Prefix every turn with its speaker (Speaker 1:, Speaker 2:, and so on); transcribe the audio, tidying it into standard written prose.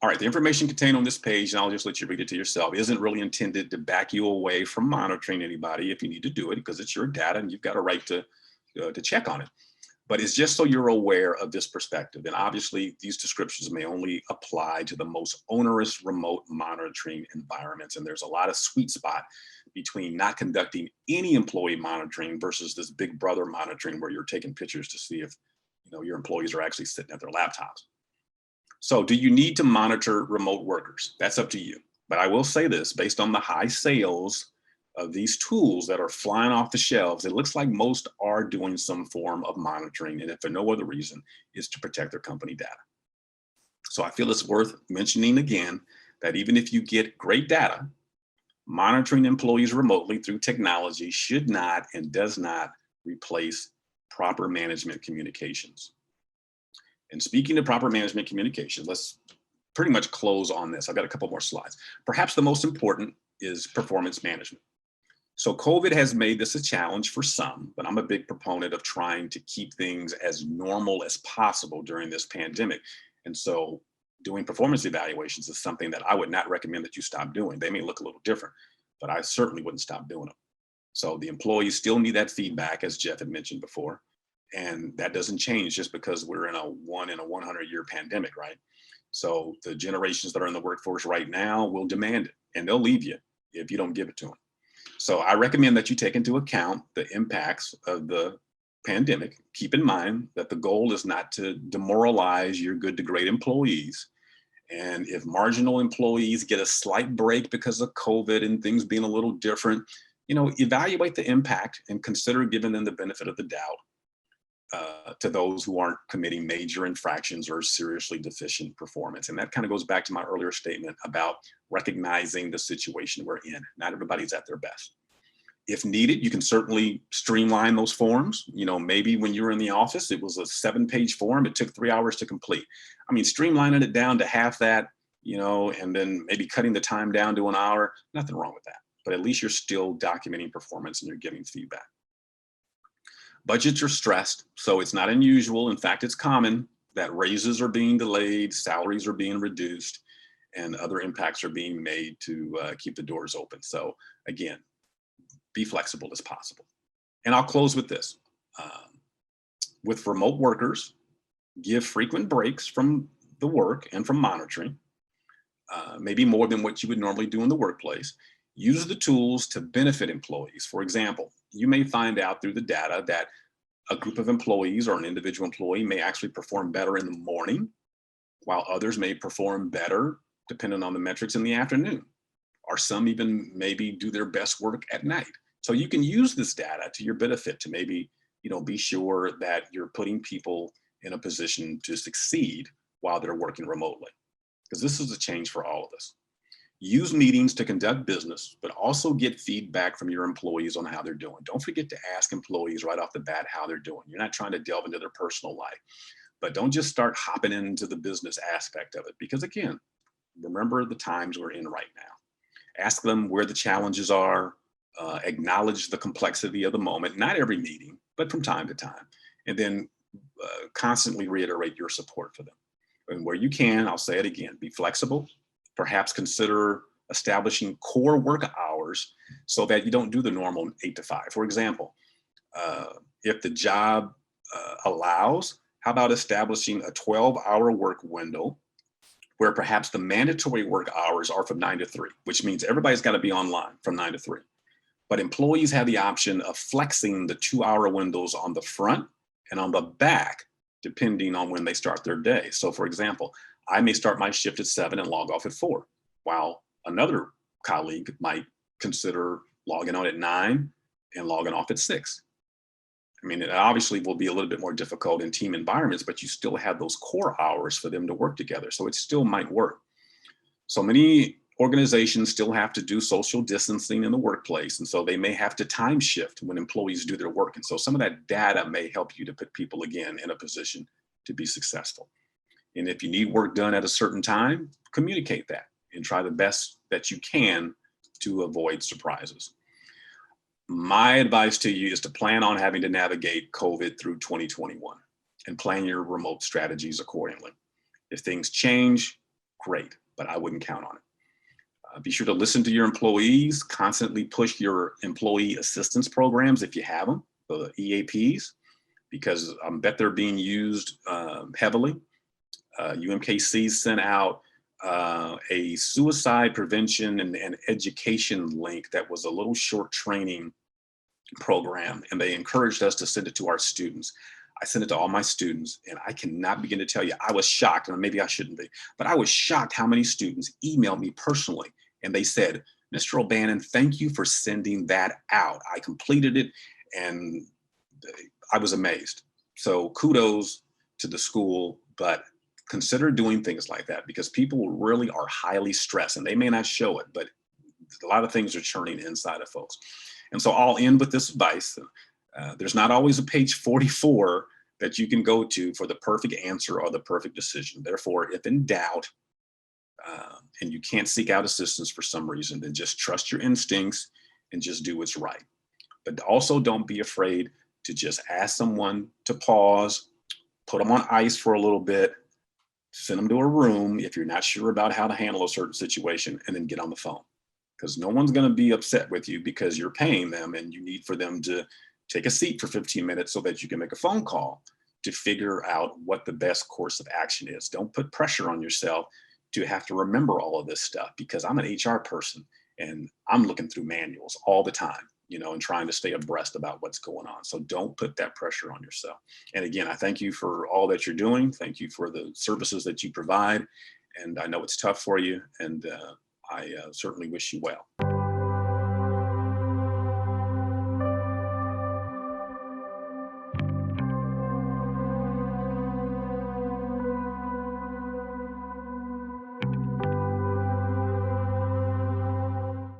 Speaker 1: All right, the information contained on this page, and I'll just let you read it to yourself, isn't really intended to back you away from monitoring anybody if you need to do it, because it's your data and you've got a right to check on it. But it's just so you're aware of this perspective. And obviously, these descriptions may only apply to the most onerous remote monitoring environments. And there's a lot of sweet spot between not conducting any employee monitoring versus this big brother monitoring where you're taking pictures to see if your employees are actually sitting at their laptops. So do you need to monitor remote workers? That's up to you. But I will say this, based on the high sales of these tools that are flying off the shelves, it looks like most are doing some form of monitoring, and if for no other reason, is to protect their company data. So I feel it's worth mentioning again that even if you get great data, monitoring employees remotely through technology should not and does not replace proper management communications. And speaking of proper management communication, let's pretty much close on this. I've got a couple more slides. Perhaps the most important is performance management. So COVID has made this a challenge for some, but I'm a big proponent of trying to keep things as normal as possible during this pandemic. And so doing performance evaluations is something that I would not recommend that you stop doing. They may look a little different, but I certainly wouldn't stop doing them. So the employees still need that feedback, as Jeff had mentioned before. And that doesn't change just because we're in a 100-year pandemic, right? So the generations that are in the workforce right now will demand it, and they'll leave you if you don't give it to them. So I recommend that you take into account the impacts of the pandemic. Keep in mind that the goal is not to demoralize your good to great employees. And if marginal employees get a slight break because of COVID and things being a little different, evaluate the impact and consider giving them the benefit of the doubt. To those who aren't committing major infractions or seriously deficient performance. And that kind of goes back to my earlier statement about recognizing the situation we're in. Not everybody's at their best. If needed, you can certainly streamline those forms. Maybe when you were in the office, it was a 7-page form. It took 3 hours to complete. Streamlining it down to half that, and then maybe cutting the time down to an hour, nothing wrong with that. But at least you're still documenting performance and you're giving feedback. Budgets are stressed, so it's not unusual. In fact, it's common that raises are being delayed, salaries are being reduced, and other impacts are being made to keep the doors open. So again, be flexible as possible. And I'll close with this. With remote workers, give frequent breaks from the work and from monitoring, maybe more than what you would normally do in the workplace. Use the tools to benefit employees. For example, you may find out through the data that a group of employees or an individual employee may actually perform better in the morning, while others may perform better, depending on the metrics, in the afternoon, or some even maybe do their best work at night. So you can use this data to your benefit to maybe, be sure that you're putting people in a position to succeed while they're working remotely, because this is a change for all of us. Use meetings to conduct business, but also get feedback from your employees on how they're doing. Don't forget to ask employees right off the bat how they're doing. You're not trying to delve into their personal life, but don't just start hopping into the business aspect of it, because again, remember the times we're in right now. Ask them where the challenges are, acknowledge the complexity of the moment, not every meeting, but from time to time, and then constantly reiterate your support for them. And where you can, I'll say it again, be flexible. Perhaps consider establishing core work hours so that you don't do the normal 8 to 5. For example, if the job allows, how about establishing a 12-hour work window where perhaps the mandatory work hours are from 9 to 3, which means everybody's got to be online from 9 to 3. But employees have the option of flexing the 2-hour windows on the front and on the back, depending on when they start their day. So for example, I may start my shift at 7 and log off at 4, while another colleague might consider logging on at 9 and logging off at 6. It obviously will be a little bit more difficult in team environments, but you still have those core hours for them to work together. So it still might work. So many organizations still have to do social distancing in the workplace. And so they may have to time shift when employees do their work. And so some of that data may help you to put people again in a position to be successful. And if you need work done at a certain time, communicate that and try the best that you can to avoid surprises. My advice to you is to plan on having to navigate COVID through 2021 and plan your remote strategies accordingly. If things change great, but I wouldn't count on it. Be sure to listen to your employees, constantly push your employee assistance programs if you have them, the EAPs, because I bet they're being used heavily. UMKC sent out a suicide prevention and education link that was a little short training program, and they encouraged us to send it to our students. I sent it to all my students, and I cannot begin to tell you, I was shocked, and maybe I shouldn't be, but I was shocked how many students emailed me personally, and they said, Mr. O'Bannon, thank you for sending that out. I completed it, and I was amazed. So kudos to the school, but consider doing things like that, because people really are highly stressed, and they may not show it, but a lot of things are churning inside of folks. And so I'll end with this advice. There's not always a page 44 that you can go to for the perfect answer or the perfect decision. Therefore, if in doubt, and you can't seek out assistance for some reason, then just trust your instincts and just do what's right. But also don't be afraid to just ask someone to pause, put them on ice for a little bit, send them to a room if you're not sure about how to handle a certain situation, and then get on the phone. Because no one's going to be upset with you because you're paying them and you need for them to take a seat for 15 minutes so that you can make a phone call to figure out what the best course of action is. Don't put pressure on yourself to have to remember all of this stuff, because I'm an HR person and I'm looking through manuals all the time, and trying to stay abreast about what's going on. So don't put that pressure on yourself. And again, I thank you for all that you're doing. Thank you for the services that you provide. And I know it's tough for you, and I certainly wish you well.